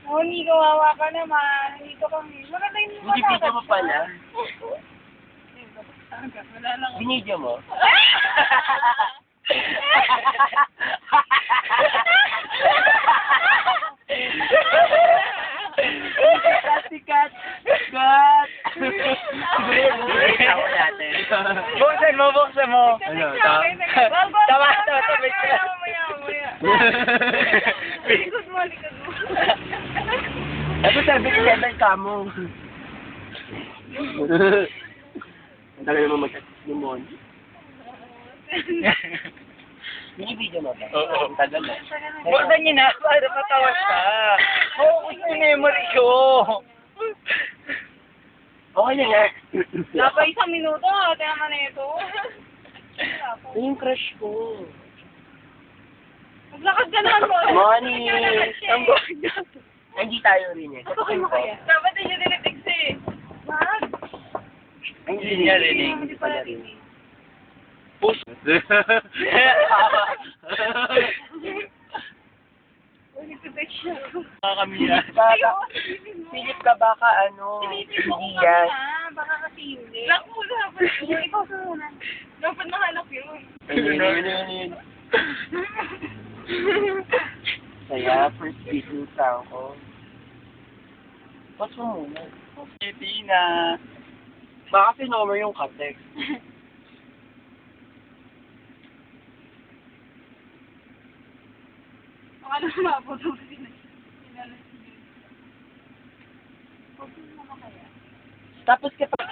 Oh, hindi kawawa ka naman. Hindi ka kami. Maganda yung Hindi video mo pala. Wala lang. Binidyo mo? Sikat! Sikat! Ako natin. Buksan mo, buksan mo. Ano? Tama, wait ka. Mamaya. Likod mo. Ano sabi ni Level Kamo? Ang tagal naman mag-assist ni Mon. Binibidyo mo ba? Oo. Ang tagal na. Buksan niyo na, para matawa siya. Focus yung memory ko. Okay na nga. Wala pa isang minuto. Ate naman na ito. Ano yung crush ko? Maglakad ka naman mo. Money! Ang Hindi tayo rin eh. Ako mo kaya? Dapat hindi dinitig eh. Wag. Hindi niya rinig. Hindi pala rinig. Push. Nagtitake siya. Kamila. Silip ka baka ano? Silipin mo Hindi kung yan. na. Baka kasi hindi. Lock muna. Ikaw sa muna. Dapat nahanap yun. Ayun. Kaya, first business ako. Pause mo muna. Hindi na. Baka sinomer yung katex. Baka naman mapotong sila. Tapos kapag...